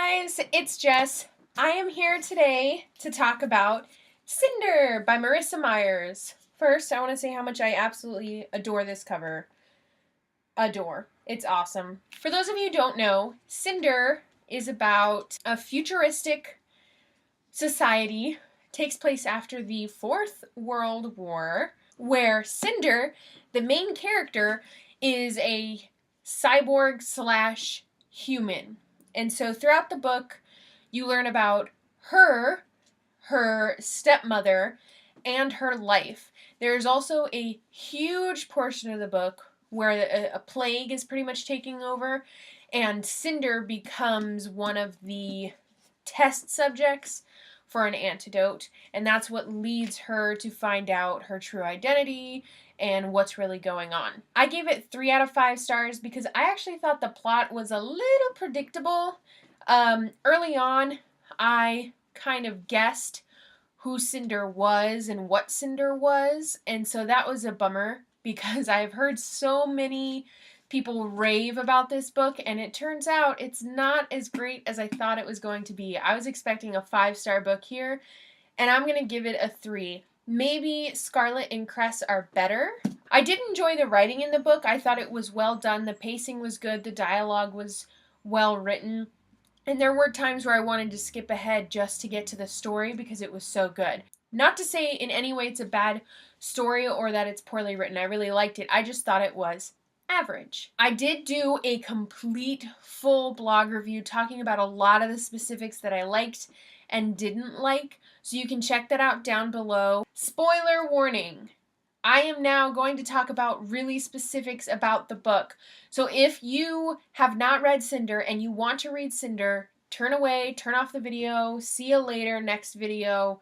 guys, it's Jess. I am here today to talk about Cinder by Marisa Myers. First, I want to say how much I absolutely adore this cover. Adore. It's awesome. For those of you who don't know, Cinder is about a futuristic society. It takes place after the Fourth World War, where Cinder, the main character, is a cyborg slash human. And so throughout the book, you learn about her stepmother, and her life. There's also a huge portion of the book where a plague is pretty much taking over, and Cinder becomes one of the test subjects for an antidote, and that's what leads her to find out her true identity and what's really going on. I gave it 3 out of 5 stars because I actually thought the plot was a little predictable. Early on, I kind of guessed who Cinder was and what Cinder was, and so that was a bummer because I've heard so many people rave about this book, and it turns out it's not as great as I thought it was going to be. I was expecting a 5-star book here, and I'm going to give it a 3. Maybe Scarlet and Cress are better. I did enjoy the writing in the book. I thought it was well done. The pacing was good. The dialogue was well written. And there were times where I wanted to skip ahead just to get to the story because it was so good. Not to say in any way it's a bad story or that it's poorly written. I really liked it. I just thought it was average. I did do a complete full blog review talking about a lot of the specifics that I liked and didn't like, so you can check that out down below. Spoiler warning. I am now going to talk about really specifics about the book. So if you have not read Cinder and you want to read Cinder, turn away, turn off the video, see you later, next video,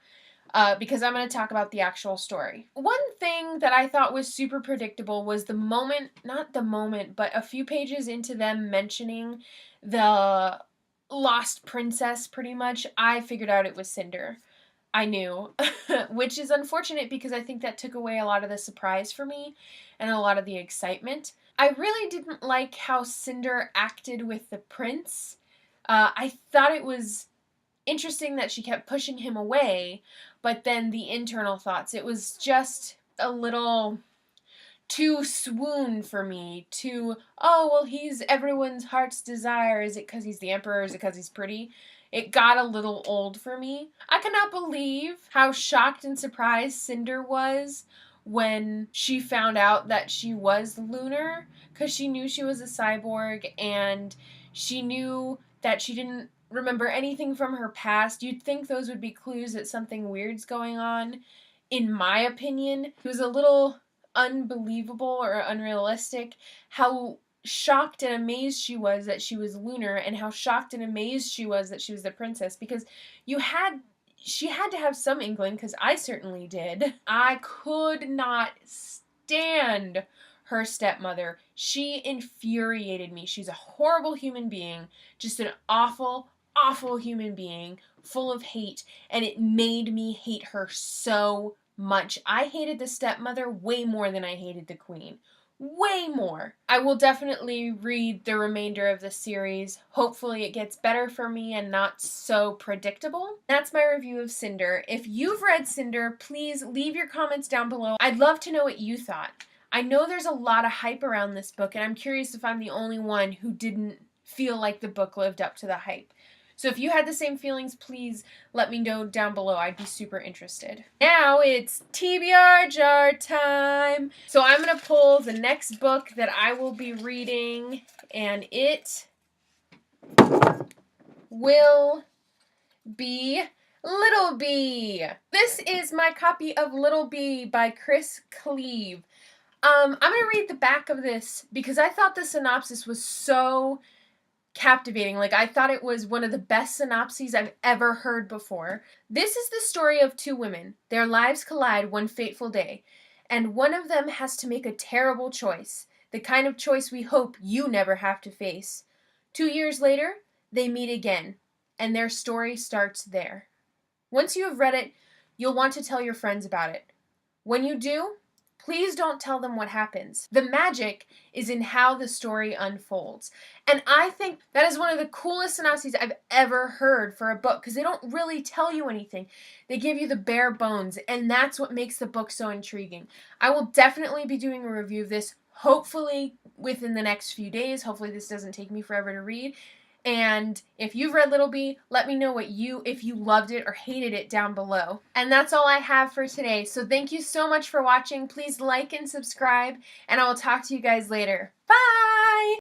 because I'm going to talk about the actual story. One thing that I thought was super predictable was the moment, not the moment, but a few pages into them mentioning the lost princess pretty much, I figured out it was Cinder. I knew, which is unfortunate because I think that took away a lot of the surprise for me and a lot of the excitement. I really didn't like how Cinder acted with the prince. I thought it was interesting that she kept pushing him away, but then the internal thoughts, it was just a little too swoon for me, too, oh, well, he's everyone's heart's desire. Is it because he's the emperor? Is it because he's pretty? It got a little old for me. I cannot believe how shocked and surprised Cinder was when she found out that she was lunar, because she knew she was a cyborg and she knew that she didn't remember anything from her past. You'd think those would be clues that something weird's going on. In my opinion, it was a little unbelievable or unrealistic how shocked and amazed she was that she was lunar, and how shocked and amazed she was that she was the princess, because she had to have some inkling, because I certainly did. I could not stand her stepmother. She infuriated me. She's a horrible human being, just an awful human being, full of hate, and it made me hate her so much. I hated the stepmother way more than I hated the queen. Way more. I will definitely read the remainder of the series. Hopefully it gets better for me and not so predictable. That's my review of Cinder. If you've read Cinder, please leave your comments down below. I'd love to know what you thought. I know there's a lot of hype around this book, and I'm curious if I'm the only one who didn't feel like the book lived up to the hype. So if you had the same feelings, please let me know down below. I'd be super interested. Now it's TBR jar time. So I'm going to pull the next book that I will be reading, and it will be Little Bee. This is my copy of Little Bee by Chris Cleave. I'm going to read the back of this because I thought the synopsis was so captivating. Like, I thought it was one of the best synopses I've ever heard before. This is the story of 2 women. Their lives collide one fateful day, and one of them has to make a terrible choice, the kind of choice we hope you never have to face. 2 years later, they meet again, and their story starts there. Once you have read it, you'll want to tell your friends about it. When you do, Please don't tell them what happens. The magic is in how the story unfolds. And I think that is one of the coolest synopses I've ever heard for a book, because they don't really tell you anything. They give you the bare bones, and that's what makes the book so intriguing. I will definitely be doing a review of this, hopefully within the next few days. Hopefully this doesn't take me forever to read. And if you've read Little Bee, let me know if you loved it or hated it down below. And that's all I have for today. So thank you so much for watching. Please like and subscribe, and I will talk to you guys later. Bye!